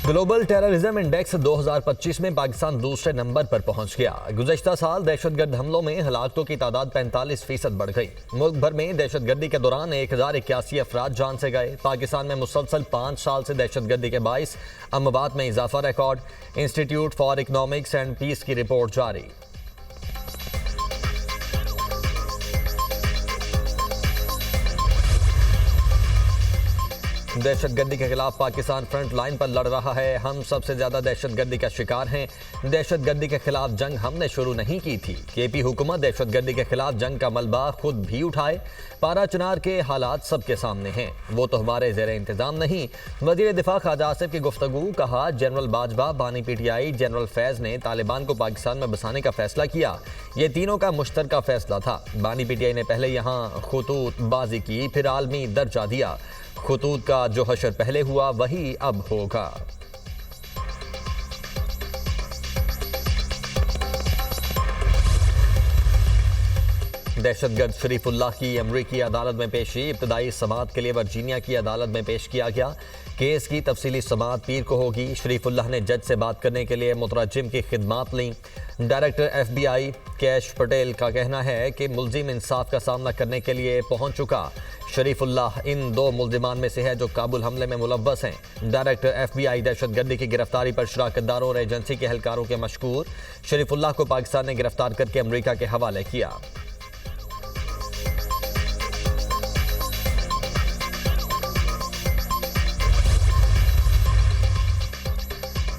Global terrorism index 2025 में पाकिस्तान दूसरे number पर पहुंच गया। गुज़श्ता साल दहशतगर्द हमलों में हलाकतों की तादाद 45% बढ़ गई। मुल्क भर में दहशतगर्दी के दौरान 1081 अफराद जान से गए। पाकिस्तान में मुसलसल 5 साल से दहशतगर्दी के बाइस अमवात में इजाफा record. Institute for economics and peace की रिपोर्ट जारी। दहशतगर्दी के खिलाफ पाकिस्तान फ्रंट लाइन पर लड़ रहा है। हम सबसे ज्यादा दहशतगर्दी का शिकार हैं। दहशतगर्दी के खिलाफ जंग हमने शुरू नहीं की थी। केपी हुकूमत दहशतगर्दी के खिलाफ जंग का मलबा खुद भी उठाए। पारा चनार के हालात सबके सामने हैं, वो तो हमारे ज़ेरे इंतजाम नहीं। वज़ीर दिफा ख्वाजा आसिफ की गुफ्तगू। कहा, जनरल बाजवा, बानी PTI, जनरल फैज़ ने तालिबान को पाकिस्तान में बसाने का फैसला किया। ये तीनों का मुश्तरका फैसला था। बानी PTI ने पहले यहाँ खुतूत बाजी की, फिर आलमी दर्जा दिया। खुतूत का जो हशर पहले हुआ वही अब होगा। दहशतगर्द शरीफुल्लाह की अमरीकी अदालत में पेशी। इब्तदाई समाअत के लिए वर्जीनिया की अदालत में पेश किया गया। केस की तफसीली समाअत पीर को होगी। शरीफुल्लाह ने जज से बात करने के लिए मुतरज्जिम की खिदमात लीं। डायरेक्टर FBI कैश पटेल का कहना है कि मुल्जिम इंसाफ का सामना करने के लिए पहुंच चुका। शरीफुल्लाह इन 2 मुल्जिमान में से है जो काबुल हमले में मुलव्वस हैं। डायरेक्टर FBI दहशतगर्दी की गिरफ्तारी पर शराकतदारों और एजेंसी के एहलकारों के मशकूर। शरीफुल्लाह को पाकिस्तान ने गिरफ्तार करके अमरीका के हवाले किया।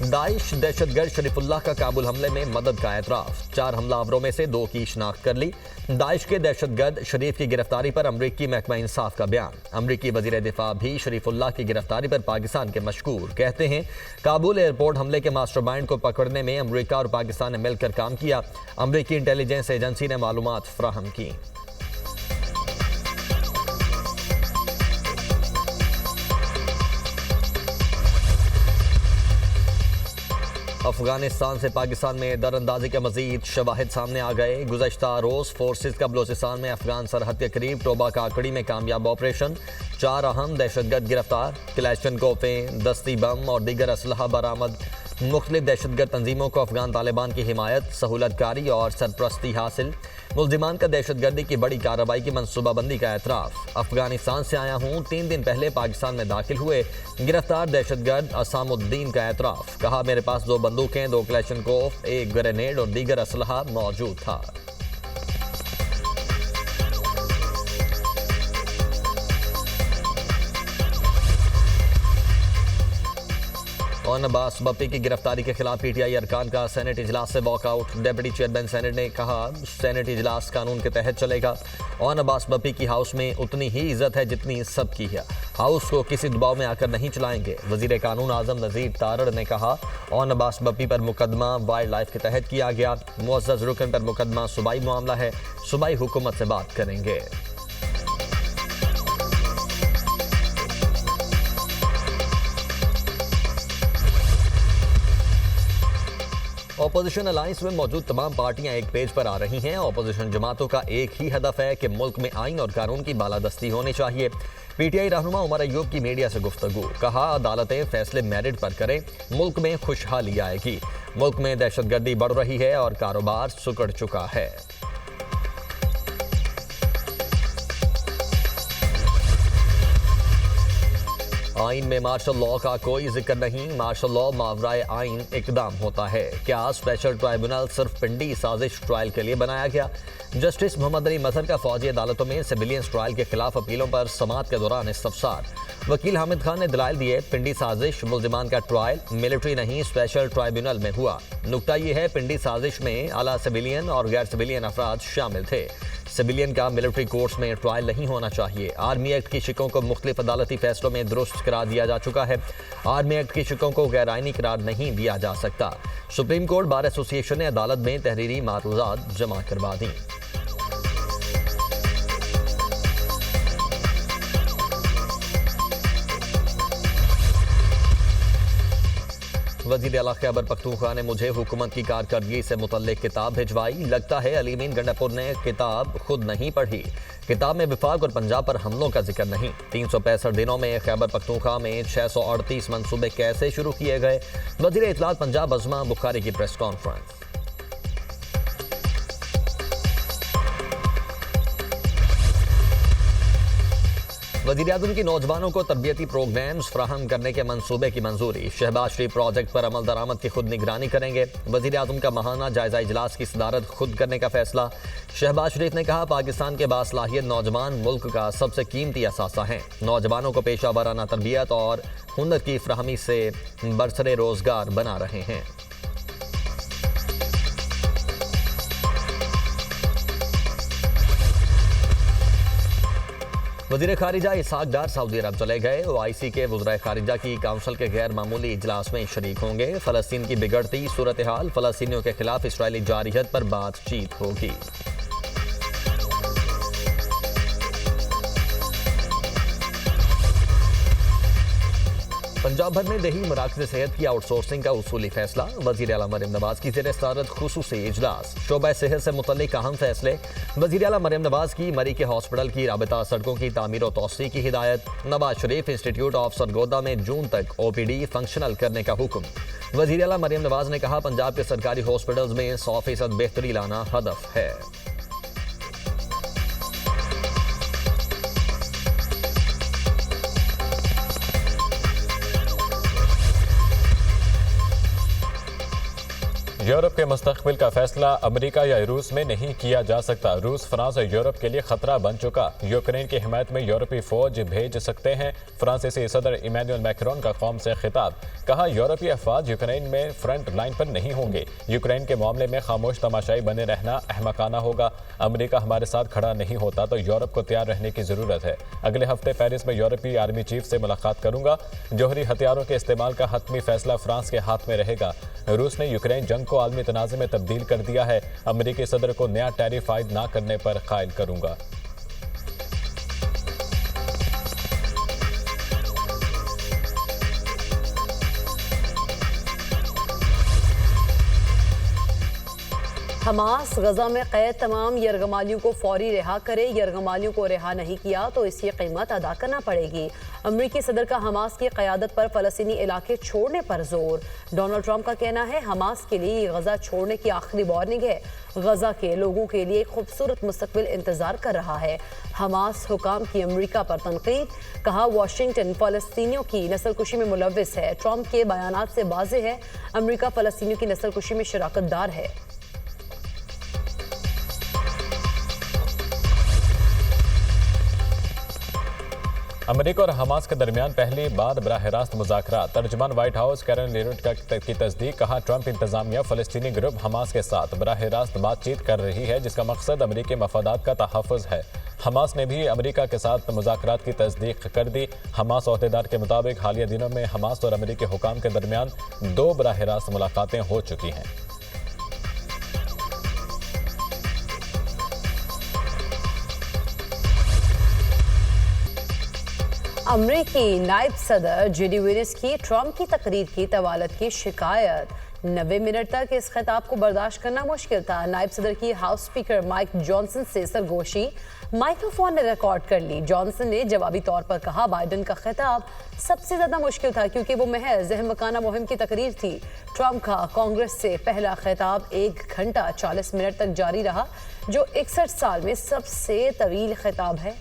दाइश दहशतगर्द शरीफुल्लाह का काबुल हमले में मदद का एतराफ़। 4 हमलावरों में से 2 की शिनाख्त कर ली। दाइश के दहशतगर्द शरीफ की गिरफ्तारी पर अमरीकी महकमा इंसाफ का बयान। अमरीकी वज़ीर दिफा भी शरीफुल्लाह की गिरफ्तारी पर पाकिस्तान के मशकूर। कहते हैं, काबुल एयरपोर्ट हमले के मास्टरमाइंड को पकड़ने में अमरीका और पाकिस्तान ने मिलकर काम किया। अमरीकी इंटेलिजेंस एजेंसी ने मालूमात फराहम की। अफगानिस्तान से पाकिस्तान में दरअंदाजी के मजीद शवाहिद सामने आ गए। गुज़श्ता रोज़ फोर्सेज का बलोचिस्तान में अफगान सरहद के करीब टोबा काकड़ी में कामयाब ऑपरेशन। 4 अहम दहशतगर्द गिरफ्तार। क्लैशनकोफें, दस्ती बम और दीगर असलहा बरामद। मुख्तलिफ दहशतगर्द तंजीमों को अफगान तालिबान की हिमायत, सहूलतकारी और सरपरस्ती हासिल। मुल्जिमान का दहशतगर्दी की बड़ी कार्रवाई की मनसूबाबंदी का एतराफ़। अफगानिस्तान से आया हूँ, 3 दिन पहले पाकिस्तान में दाखिल हुए। गिरफ्तार दहशतगर्द असामुद्दीन का एतराफ़। कहा, मेरे पास 2 बंदूकें, 2 क्लैशनकोफ, 1 ग्रेनेड और दीगर असलहा मौजूद था। और अब्बास बप्पी की गिरफ्तारी के खिलाफ PTI अरकान का सेनेट इजलास से वॉकआउट। डिप्टी चेयरमैन सेनेट ने कहा, सेनेट इजलास कानून के तहत चलेगा। और अब्बास बप्पी की हाउस में उतनी ही इज्जत है जितनी सबकी है। हाउस को किसी दबाव में आकर नहीं चलाएंगे। वजीर कानून आजम नज़ीर तारड़ ने कहा, और अब्बास बप्पी पर मुकदमा वाइल्ड लाइफ के तहत किया गया। मुअज़्ज़ज़ रुकन पर मुकदमा सूबाई मामला है। सूबाई हुकूमत से बात करेंगे। ऑपोजिशन अलायंस में मौजूद तमाम पार्टियां एक पेज पर आ रही हैं। ऑपोजिशन जमातों का एक ही हदफ है कि मुल्क में आइन और कानून की बालादस्ती होनी चाहिए। PTI रहनुमा उमर अय्यूब की मीडिया से गुफ्तगू। कहा, अदालतें फैसले मेरिट पर करें, मुल्क में खुशहाली आएगी। मुल्क में दहशतगर्दी बढ़ रही है और कारोबार सुकड़ चुका है। आइन में मार्शल लॉ का कोई जिक्र नहीं। मार्शल लॉ मावराए आइन इकदाम होता है। क्या स्पेशल ट्राइब्यूनल सिर्फ पिंडी साजिश ट्रायल के लिए बनाया गया? जस्टिस मोहम्मद अली मजहर का फौजी अदालतों में सिविलियंस ट्रायल के खिलाफ अपीलों पर समाअत के दौरान इस्तफसार। वकील हामिद खान ने दलाइल दिए, पिंडी साजिश मुल्जिमान का ट्रायल मिलिट्री नहीं स्पेशल ट्राइब्यूनल में हुआ। नुकता यह है, पिंडी साजिश में आला सिविलियन और गैर सिविलियन अफराद शामिल थे। सिविलियन का मिलिट्री कोर्ट्स में ट्रायल नहीं होना चाहिए। आर्मी एक्ट की शिकों को मुख्तलिफ अदालती फैसलों में दुरुस्त करार दिया जा चुका है। आर्मी एक्ट की शिकों को गैर आइनी करार नहीं दिया जा सकता। सुप्रीम कोर्ट बार एसोसिएशन ने अदालत में तहरीरी मारूजात जमा करवा दी। वज़ीर आला खैबर पख्तूनख्वा ने मुझे हुकूमत की कारकर्दगी से मुतल्लिक किताब भिजवाई। लगता है अलीमीन गंडापुर ने किताब खुद नहीं पढ़ी। किताब में विफाक और पंजाब पर हमलों का जिक्र नहीं। 365 दिनों में खैबर पख्तूनख्वा में 638 मंसूबे कैसे शुरू किए गए। वज़ीर इत्तलात पंजाब अज़मा बुखारी की प्रेस कॉन्फ्रेंस। वज़ीर-ए-आज़म की नौजवानों को तरबियती प्रोग्राम्स फराहम करने के मंसूबे की मंजूरी। शहबाज शरीफ प्रोजेक्ट पर अमल दरामद की खुद निगरानी करेंगे। वज़ीर-ए-आज़म का माहाना जायजा इजलास की सदारत खुद करने का फैसला। शहबाज शरीफ ने कहा, पाकिस्तान के बासलाहियत नौजवान मुल्क का सबसे कीमती असासा हैं। नौजवानों को पेशा वाराना तरबियत और हुनर की फराहमी से बरसरे रोजगार बना रहे हैं। वज़ीर खारिजा इसहाक डार सऊदी अरब चले गए। OIC के वज़राए खारिजा की काउंसिल के गैर मामूली इजलास में शरीक होंगे। फ़लस्तीन की बिगड़ती सूरत हाल, फ़लस्तीनियों के खिलाफ इसराइली जारहियत पर बातचीत होगी। पंजाब भर में देही मराकज़ सेहत की आउटसोर्सिंग का उसूली फैसला। वज़ीर आला मरियम नवाज की ज़ेर सदारत खुसूसी इजलास। शोबा सेहत से मुतल्लिक अहम फैसले। वज़ीर आला मरियम नवाज की मरी के हॉस्पिटल की राबता सड़कों की तामीर और तौसी की हिदायत। नवाज शरीफ इंस्टीट्यूट ऑफ सरगोदा में जून तक OPD फंक्शनल करने का हुक्म। वज़ीर आला मरियम नवाज ने कहा, पंजाब के सरकारी हॉस्पिटल्स में 100% बेहतरी लाना हदफ है। यूरोप के मुस्तकबिल का फैसला अमेरिका या रूस में नहीं किया जा सकता। रूस, फ्रांस और यूरोप के लिए खतरा बन चुका। यूक्रेन की हिमायत में यूरोपीय फौज भेज सकते हैं। फ्रांसीसी सदर इमैनुअल मैक्रोन का कौम से खिताब। कहा, यूरोपीय अफवाज यूक्रेन में फ्रंट लाइन पर नहीं होंगे। यूक्रेन के मामले में खामोश तमाशाई बने रहना अहमकाना होगा। अमेरिका हमारे साथ खड़ा नहीं होता तो यूरोप को तैयार रहने की जरूरत है। अगले हफ्ते पेरिस में यूरोपीय आर्मी चीफ से मुलाकात करूंगा। जौहरी हथियारों के इस्तेमाल का हतमी फैसला फ्रांस के हाथ में रहेगा। रूस ने यूक्रेन जंग को आलमी तनाज़े में तब्दील कर दिया है। अमेरिकी सदर को नया टैरिफ आयद ना करने पर कायल करूंगा। हमास गजा में कैद तमाम यरगमालियों को फौरी रिहा करे। यरगमालियों को रिहा नहीं किया तो इसकी कीमत अदा करना पड़ेगी। अमरीकी सदर का हमास की क़यादत पर फ़लस्तीनी इलाके छोड़ने पर जोर। डोनाल्ड ट्रंप का कहना है, हमास के लिए गजा छोड़ने की आखिरी वार्निंग है। गजा के लोगों के लिए एक खूबसूरत मुस्तकबिल इंतजार कर रहा है। हमास हुकाम की अमरीका पर तनकीद। कहा, वाशिंगटन फ़लस्तीनियों की नस्लकुशी में मुलव्विस है। ट्रंप के बयानात से वाज़ेह है अमरीका फ़लस्तीनियों की नस्लकुशी में शराकतदार है। अमेरिका और हमास के दरमियान पहली बार बराह रास्त मुज़ाकरात। तर्जुमान व्हाइट हाउस कैरन लेविट की तस्दीक। कहा, ट्रंप इंतजामिया फ़लस्तीनी ग्रुप हमास के साथ बराह रास्त बातचीत कर रही है जिसका मकसद अमेरिकी मफादात का तहफ़्फ़ुज़ है। हमास ने भी अमेरिका के साथ मुज़ाकरात की तस्दीक कर दी। हमास अहदेदार के मुताबिक हालिया दिनों में हमास और अमेरिकी हुकाम के दरमियान 2 बराह रास्त मुलाकातें हो चुकी हैं। अमरीकी नायब सदर JD Vance की ट्रंप की तकरीर की तवालत की शिकायत। 90 मिनट तक इस खिताब को बर्दाश्त करना मुश्किल था। नायब सदर की हाउस स्पीकर माइक जॉनसन से सरगोशी माइक्रोफोन ने रिकॉर्ड कर ली। जॉनसन ने जवाबी तौर पर कहा, बाइडन का खिताब सबसे ज्यादा मुश्किल था क्योंकि वो महज अहमकाना मुहिम की तकरीर थी। ट्रंप का कांग्रेस से पहला खिताब 1 घंटा 40 मिनट तक जारी रहा, जो 61 साल में सबसे तवील खिताब है।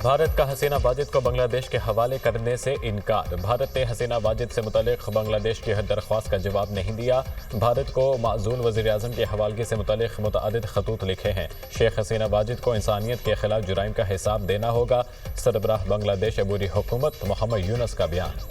भारत का हसीना वाजिद को बांग्लादेश के हवाले करने से इनकार। भारत ने हसीना वाजिद से मुतल्लिक बांग्लादेश की दरख्वास्त का जवाब नहीं दिया। भारत को माज़ून वज़ीर-ए-आज़म की हवालगी से मुतल्लिक मुतअद्दिद खतूत लिखे हैं। शेख हसीना वाजिद को इंसानियत के खिलाफ जुराइम का हिसाब देना होगा। सरबराह बांग्लादेश अबूरी हुकूमत मोहम्मद यूनुस का बयान।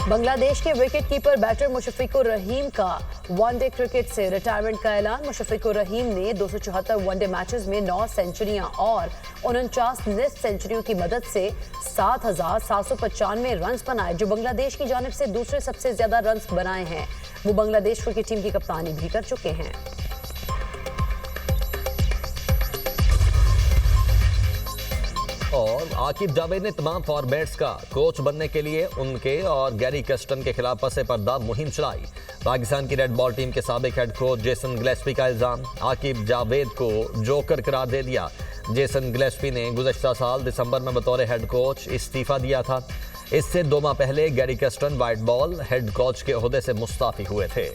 बांग्लादेश के विकेट कीपर बैटर मुशफ़िकुर रहीम का वनडे क्रिकेट से रिटायरमेंट का ऐलान। मुशफ़िकुर रहीम ने 274 वनडे मैचेस में 9 सेंचुरियां और 49 टेस्ट सेंचुरियों की मदद से 7,795 रन बनाए, जो बांग्लादेश की जानिब से दूसरे सबसे ज्यादा रन बनाए हैं। वो बांग्लादेश क्रिकेट टीम की कप्तानी भी कर चुके हैं। आकिब जावेद ने तमाम फॉर्मेट्स का कोच बनने के लिए उनके और गैरी कस्टन के खिलाफ पसे पर्दा मुहिम चलाई। पाकिस्तान की रेड बॉल टीम के साबिक हेड कोच जेसन गिलेस्पी का इल्जाम, आकिब जावेद को जोकर करार दे दिया। जेसन गिलेस्पी ने गुज़श्ता साल दिसंबर में बतौर हेड कोच इस्तीफा दिया था। इससे 2 माह पहले Gary Kirsten white ball head coach के ओहदे से मुस्ताफी हुए थे।